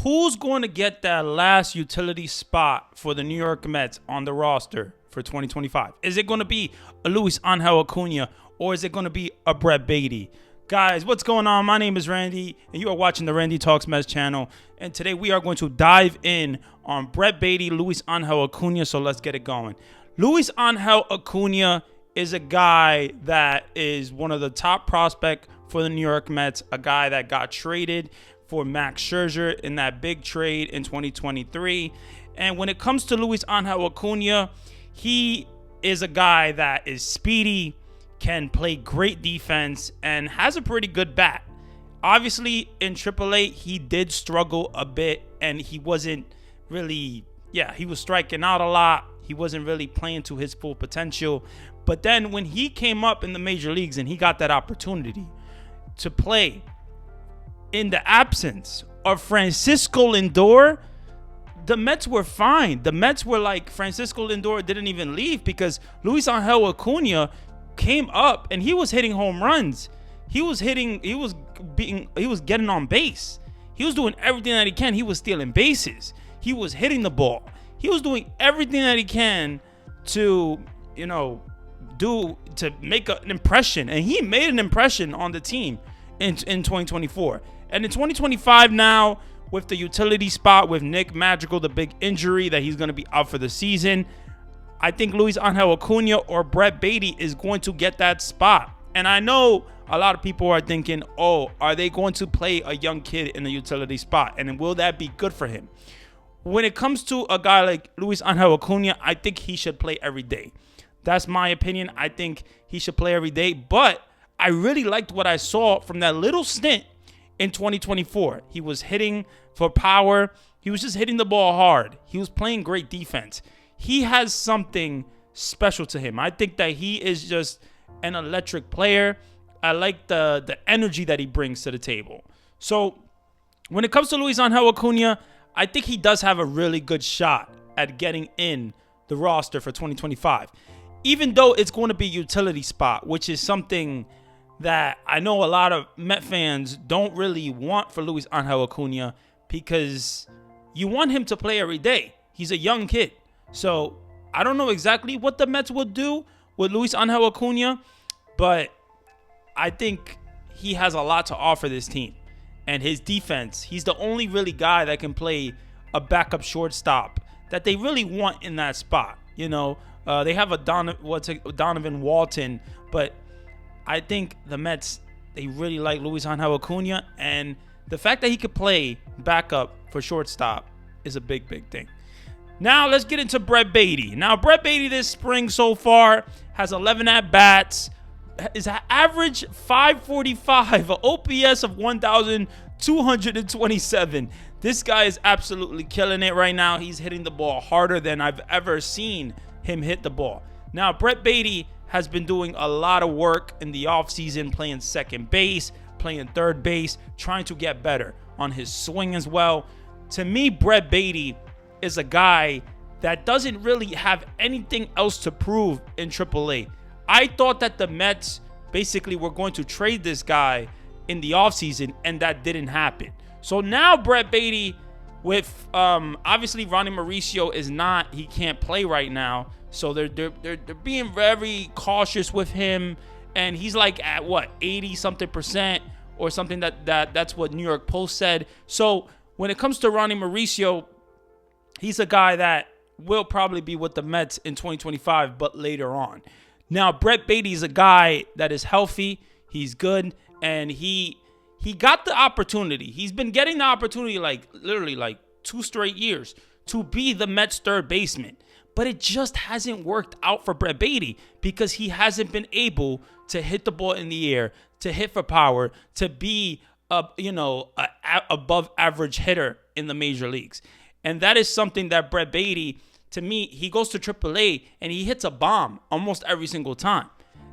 who's going to get that last utility spot for the New York Mets on the roster for 2025? Is it going to be a Luis Angel Acuna, or is it going to be a Brett Baty? Guys, what's going on? My name is Randy, and you are watching the Randy Talks Mets channel. And today we are going to dive in on Brett Baty, Luis Angel Acuna. So let's get it going. Luis Angel Acuna is a guy that is one of the top prospects for the New York Mets, a guy that got traded for Max Scherzer in that big trade in 2023. And when it comes to Luis Angel Acuna, he is a guy that is speedy, can play great defense, and has a pretty good bat. Obviously, in AAA, he did struggle a bit, and he wasn't really, he was striking out a lot. He wasn't really playing to his full potential. But then when he came up in the major leagues and he got that opportunity to play in the absence of Francisco Lindor, the Mets were fine. The Mets were like, Francisco Lindor didn't even leave because Luis Angel Acuna came up and he was hitting home runs. He was getting on base. He was doing everything that he can. He was stealing bases. He was hitting the ball. He was doing everything that he can to, make an impression. And he made an impression on the team in 2024. And in 2025 now, with the utility spot with Nick Madrigal, the big injury that he's going to be out for the season, I think Luis Angel Acuna or Brett Baty is going to get that spot. And I know a lot of people are thinking, are they going to play a young kid in the utility spot? And will that be good for him? When it comes to a guy like Luis Angel Acuna, I think he should play every day. That's my opinion. I think he should play every day. But I really liked what I saw from that little stint in 2024. He was hitting for power. He was just hitting the ball hard. He was playing great defense. He has something special to him. I think that he is just an electric player. I like the energy that he brings to the table. So when it comes to Luis Angel Acuna, I think he does have a really good shot at getting in the roster for 2025. Even though it's going to be a utility spot, which is something that I know a lot of Met fans don't really want for Luis Angel Acuna, because you want him to play every day. He's a young kid. So I don't know exactly what the Mets will do with Luis Angel Acuna, but I think he has a lot to offer this team. And his defense, he's the only really guy that can play a backup shortstop that they really want in that spot. They have a Donovan Walton, but I think the Mets, they really like Luis Angel Acuna, and the fact that he could play backup for shortstop is a big, big thing. Now let's get into Brett Baty. Now Brett Baty this spring so far has 11 at-bats, is an average 545, an OPS of 1,227. This guy is absolutely killing it right now. He's hitting the ball harder than I've ever seen him hit the ball. Now Brett Baty has been doing a lot of work in the offseason, playing second base, playing third base, trying to get better on his swing as well. To me, Brett Baty is a guy that doesn't really have anything else to prove in AAA. I thought that the Mets basically were going to trade this guy in the offseason, and that didn't happen. So now Brett Baty, with obviously Ronnie Mauricio he can't play right now. So they're being very cautious with him, and he's like at 80-something% or something that's what New York Post said. So when it comes to Ronnie Mauricio, he's a guy that will probably be with the Mets in 2025, but later on. Now, Brett Baty is a guy that is healthy. He's good, and he got the opportunity. He's been getting the opportunity literally 2 straight years to be the Mets third baseman. But it just hasn't worked out for Brett Baty because he hasn't been able to hit the ball in the air, to hit for power, to be a above average hitter in the major leagues. And that is something that Brett Baty, to me, he goes to AAA and he hits a bomb almost every single time.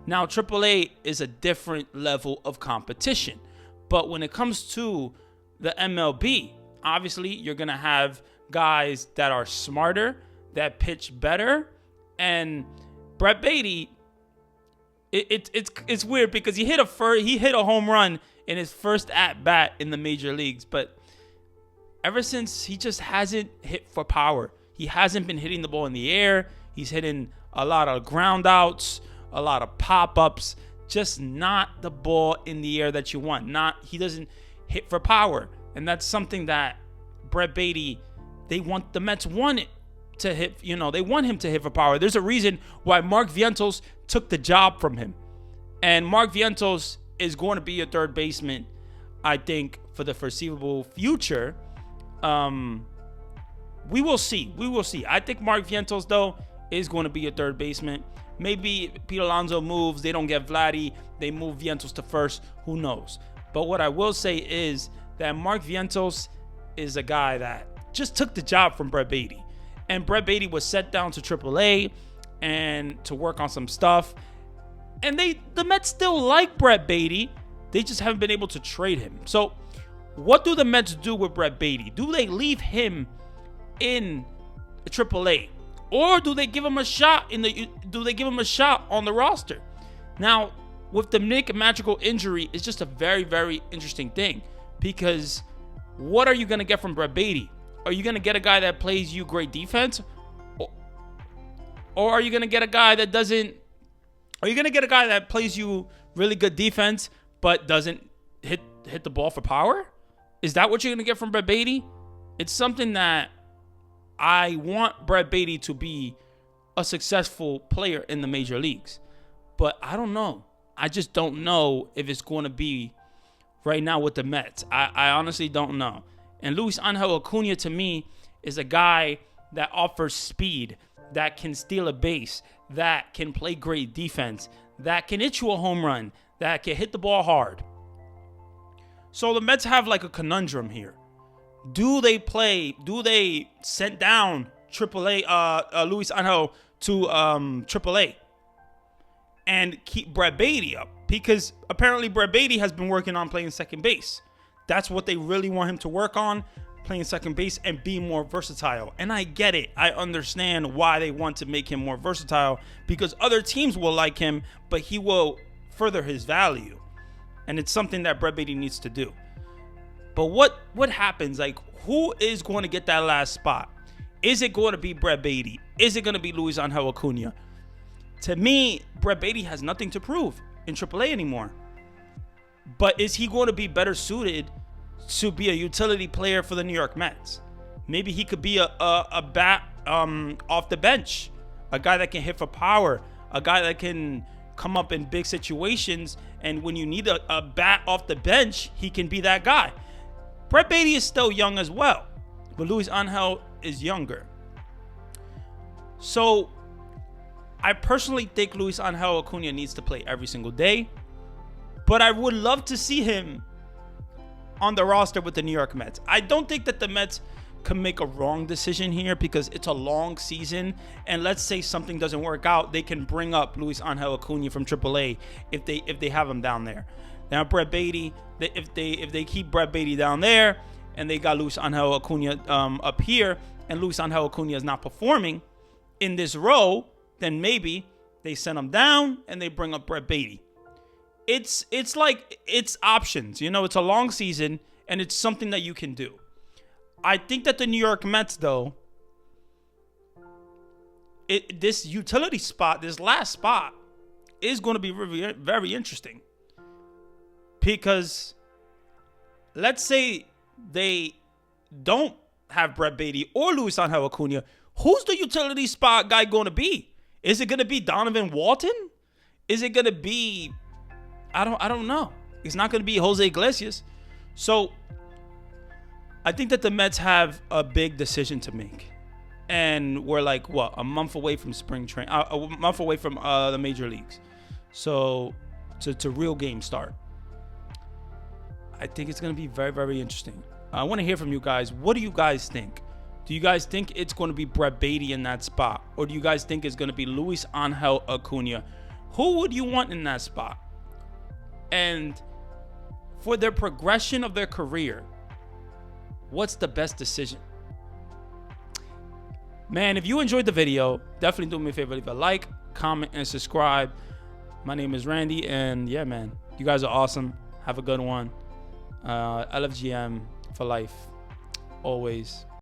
Now, AAA is a different level of competition. But when it comes to the MLB, obviously you're going to have guys that are smarter, that pitch better. And Brett Baty, it's weird because he hit a home run in his first at bat in the major leagues, but ever since he just hasn't hit for power. He hasn't been hitting the ball in the air. He's hitting a lot of ground outs, a lot of pop-ups, just not the ball in the air that you want. He doesn't hit for power. And that's something that Brett Baty, the Mets want it to hit, they want him to hit for power. There's a reason why Mark Vientos took the job from him. And Mark Vientos is going to be a third baseman, I think, for the foreseeable future. We will see. I think Mark Vientos, though, is going to be a third baseman. Maybe Pete Alonso moves. They don't get Vladdy. They move Vientos to first. Who knows? But what I will say is that Mark Vientos is a guy that just took the job from Brett Baty. And Brett Baty was set down to AAA and to work on some stuff. And the Mets still like Brett Baty. They just haven't been able to trade him. So what do the Mets do with Brett Baty? Do they leave him in AAA? Or do they give him a shot on the roster? Now, with the Nick Magical injury, it's just a very, very interesting thing. Because what are you going to get from Brett Baty? Are you going to get a guy that plays you great defense? Or are you going to get a guy that plays you really good defense but doesn't hit the ball for power? Is that what you're going to get from Brett Baty? It's something that I want Brett Baty to be a successful player in the major leagues. But I don't know. I just don't know if it's going to be right now with the Mets. I honestly don't know. And Luis Angel Acuna, to me, is a guy that offers speed, that can steal a base, that can play great defense, that can hit you a home run, that can hit the ball hard. So the Mets have like a conundrum here. Do they send down AAA Luis Angel to AAA and keep Brett Baty up? Because apparently Brett Baty has been working on playing second base. That's what they really want him to work on, playing second base and be more versatile. And I get it. I understand why they want to make him more versatile, because other teams will like him, but he will further his value. And it's something that Brett Baty needs to do. But what happens? Like, who is going to get that last spot? Is it going to be Brett Baty? Is it going to be Luis Angel Acuna? To me, Brett Baty has nothing to prove in AAA anymore. But is he going to be better suited to be a utility player for the New York Mets? Maybe he could be a bat off the bench, a guy that can hit for power, a guy that can come up in big situations, and when you need a bat off the bench, he can be that guy. Brett Baty is still young as well, but Luis Angel is younger. So I personally think Luis Angel Acuna needs to play every single day, but I would love to see him on the roster with the New York Mets. I don't think that the Mets can make a wrong decision here, because it's a long season, and let's say something doesn't work out, they can bring up Luis Angel Acuna from AAA if they have him down there. Now Brett Baty, if they keep Brett Baty down there and they got Luis Angel Acuna up here, and Luis Angel Acuna is not performing in this row, then maybe they send him down and they bring up Brett Baty. It's like, it's options. It's a long season, and it's something that you can do. I think that the New York Mets, though, this utility spot, this last spot, is going to be very, very interesting. Because let's say they don't have Brett Baty or Luis Angel Acuna. Who's the utility spot guy going to be? Is it going to be Donovan Walton? Is it going to be... I don't know. It's not going to be Jose Iglesias. So I think that the Mets have a big decision to make. And we're like, a month away from spring training, a month away from the major leagues. So to real game start. I think it's going to be very, very interesting. I want to hear from you guys. What do you guys think? Do you guys think it's going to be Brett Baty in that spot? Or do you guys think it's going to be Luis Angel Acuna? Who would you want in that spot? And for their progression of their career, what's the best decision? Man, if you enjoyed the video, definitely do me a favor. Leave a like, comment, and subscribe. My name is Randy, and yeah, man, you guys are awesome. Have a good one. LFGM for life. always.